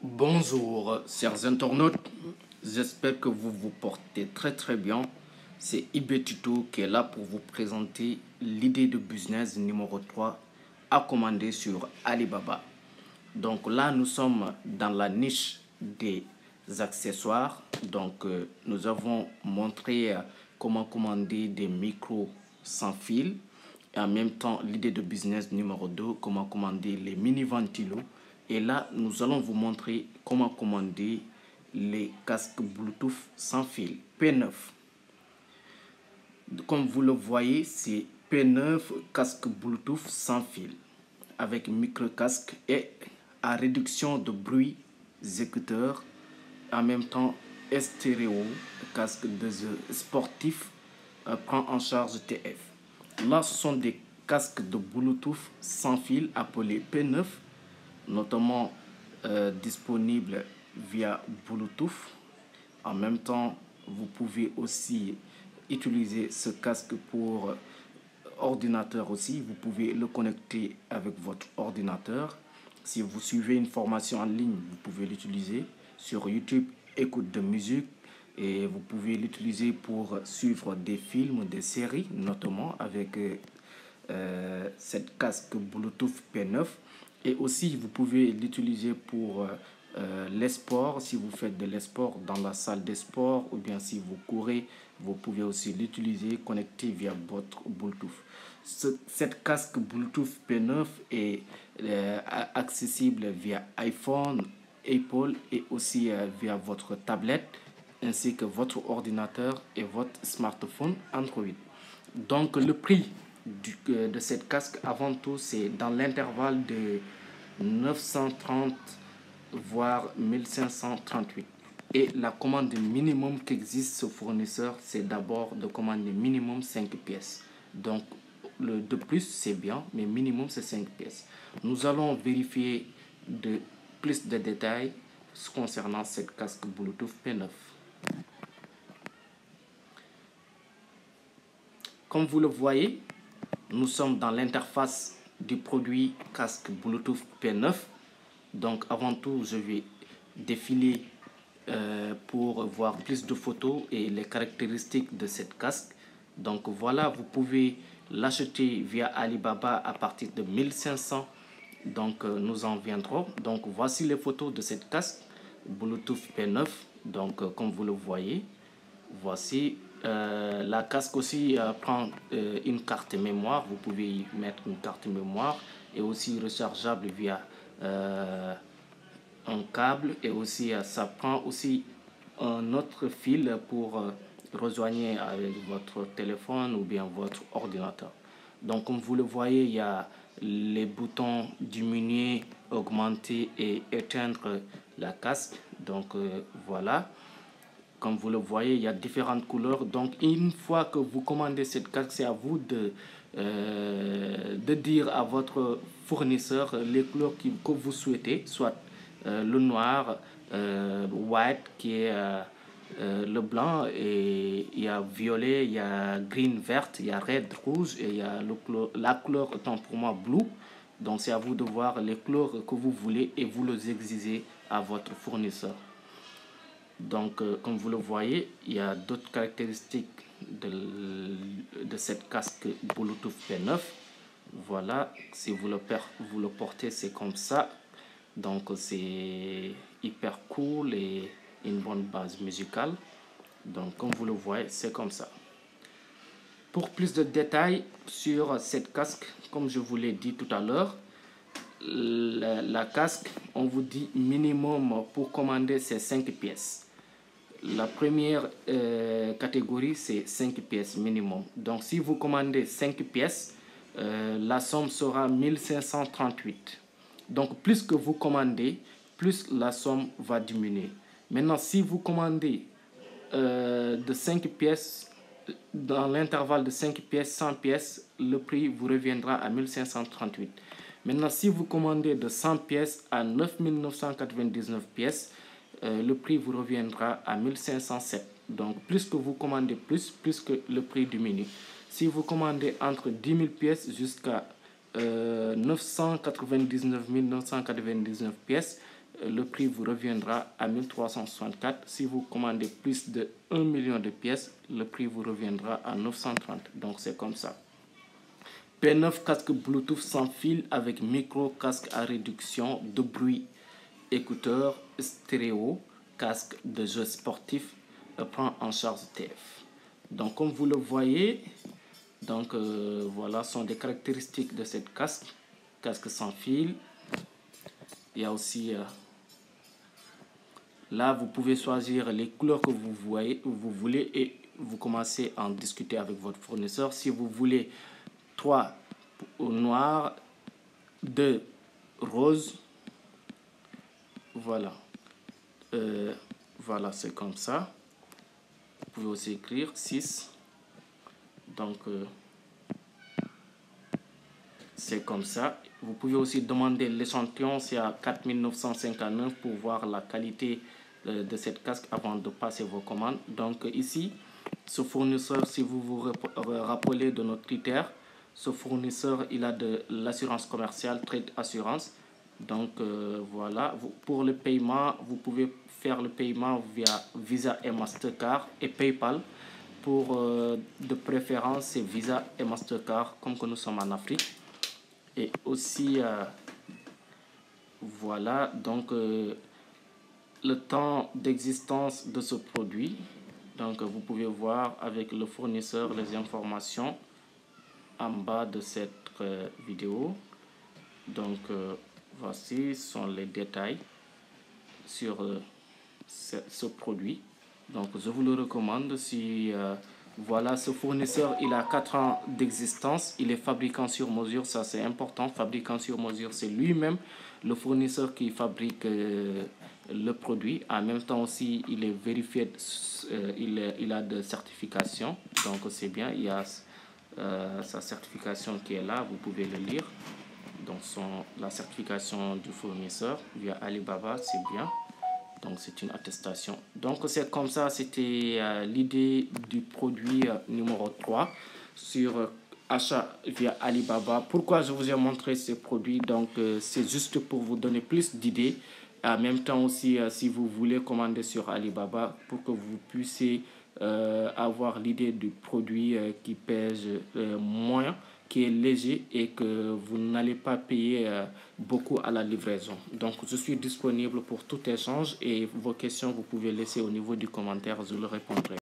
Bonjour, chers internautes. J'espère que vous vous portez très bien. C'est IB Tuto qui est là pour vous présenter l'idée de business numéro 3 à commander sur Alibaba. Donc là, nous sommes dans la niche des accessoires. Donc, nous avons montré comment commander des micros sans fil. Et en même temps, l'idée de business numéro 2, comment commander les mini ventilos. Et là, nous allons vous montrer comment commander les casques Bluetooth sans fil P9. Comme vous le voyez, c'est P9 casque Bluetooth sans fil avec micro-casque et à réduction de bruit écouteurs, en même temps stéréo, casque de jeu sportif prend en charge TF. Là, ce sont des casques de Bluetooth sans fil appelés P9, notamment disponibles via Bluetooth. En même temps, vous pouvez aussi utiliser ce casque pour ordinateur aussi. Vous pouvez le connecter avec votre ordinateur. Si vous suivez une formation en ligne, vous pouvez l'utiliser sur YouTube, écoute de musique, et vous pouvez l'utiliser pour suivre des films, des séries, notamment avec cette casque Bluetooth P9. Et aussi, vous pouvez l'utiliser pour les sports, si vous faites de l'esport dans la salle de sport, ou bien si vous courez, vous pouvez aussi l'utiliser connecté via votre Bluetooth. Cette casque Bluetooth P9 est accessible via iPhone, Apple et aussi via votre tablette, ainsi que votre ordinateur et votre smartphone Android. Donc le prix de cette casque, avant tout, c'est dans l'intervalle de 930 voire 1538. Et la commande minimum qu'existe ce fournisseur, c'est d'abord de commander minimum 5 pièces. Donc de plus, c'est bien, mais minimum, c'est 5 pièces. Nous allons vérifier plus de détails concernant cette casque Bluetooth P9. Comme vous le voyez, nous sommes dans l'interface du produit casque Bluetooth P9. Donc avant tout, je vais défiler pour voir plus de photos et les caractéristiques de cette casque. Donc voilà, vous pouvez l'acheter via Alibaba à partir de 1500. Donc nous en viendrons. Donc voici les photos de cette casque Bluetooth P9. Donc comme vous le voyez, voici la casque aussi prend une carte mémoire. Vous pouvez y mettre une carte mémoire et aussi rechargeable via un câble, et aussi ça prend aussi un autre fil pour rejoindre avec votre téléphone ou bien votre ordinateur. Donc comme vous le voyez, il y a les boutons diminuer, augmenter et éteindre la casque. Donc voilà, comme vous le voyez, il y a différentes couleurs. Donc une fois que vous commandez cette casque, c'est à vous de dire à votre fournisseur les couleurs que vous souhaitez, soit le noir, white qui est le blanc, et il y a violet, il y a green, verte, il y a red, rouge, et il y a la couleur étant pour moi blue. Donc c'est à vous de voir les couleurs que vous voulez et vous les exigez à votre fournisseur. Donc comme vous le voyez, il y a d'autres caractéristiques de cette casque Bluetooth P9. Voilà, si vous le portez, c'est comme ça. Donc c'est hyper cool et une bonne base musicale. Donc comme vous le voyez, c'est comme ça. Pour plus de détails sur cette casque, comme je vous l'ai dit tout à l'heure, la casque, on vous dit minimum pour commander, c'est 5 pièces. La première catégorie, c'est 5 pièces minimum. Donc si vous commandez 5 pièces, la somme sera 1538. Donc plus que vous commandez, plus la somme va diminuer. Maintenant, si vous commandez de 5 pièces, dans l'intervalle de 5 pièces, 100 pièces, le prix vous reviendra à 1538. Maintenant, si vous commandez de 100 pièces à 9999 pièces, le prix vous reviendra à 1507. Donc, plus que vous commandez plus que le prix diminue. Si vous commandez entre 10 000 pièces jusqu'à 999 999 pièces, le prix vous reviendra à 1364. Si vous commandez plus de 1 million de pièces, le prix vous reviendra à 930. Donc c'est comme ça. P9 casque Bluetooth sans fil avec micro casque à réduction de bruit, écouteurs stéréo, casque de jeu sportif, prend en charge TF. Donc comme vous le voyez, donc voilà sont des caractéristiques de cette casque sans fil. Il y a aussi là vous pouvez choisir les couleurs que vous voulez et vous commencez à en discuter avec votre fournisseur. Si vous voulez 3 au noir, 2 rose, voilà. Voilà, c'est comme ça. Vous pouvez aussi écrire 6. Donc, c'est comme ça. Vous pouvez aussi demander l'échantillon, c'est à 4959 pour voir la qualité de cette casque avant de passer vos commandes. Donc ici, ce fournisseur, si vous vous rappelez de notre critère, ce fournisseur, il a de l'assurance commerciale, Trade Assurance. Donc voilà, pour le paiement, vous pouvez faire le paiement via Visa et Mastercard et PayPal. Pour de préférence, c'est Visa et Mastercard, comme que nous sommes en Afrique. Et aussi, voilà, donc le temps d'existence de ce produit. Donc vous pouvez voir avec le fournisseur les informations en bas de cette vidéo. Donc voici sont les détails sur ce produit. Donc je vous le recommande. Si voilà, ce fournisseur, il a 4 ans d'existence, il est fabricant sur mesure, ça c'est important. Fabricant sur mesure, c'est lui-même le fournisseur qui fabrique le produit. En même temps aussi, il est vérifié, il a de certification, donc c'est bien. Il y a sa certification qui est là, vous pouvez le lire. Donc la certification du fournisseur via Alibaba, c'est bien. Donc c'est une attestation. Donc c'est comme ça, c'était l'idée du produit numéro 3 sur achat via Alibaba. Pourquoi je vous ai montré ces produits? Donc c'est juste pour vous donner plus d'idées. En même temps aussi, si vous voulez commander sur Alibaba, pour que vous puissiez avoir l'idée du produit qui pèse moins, qui est léger et que vous n'allez pas payer beaucoup à la livraison. Donc je suis disponible pour tout échange et vos questions vous pouvez laisser au niveau du commentaire, je le répondrai.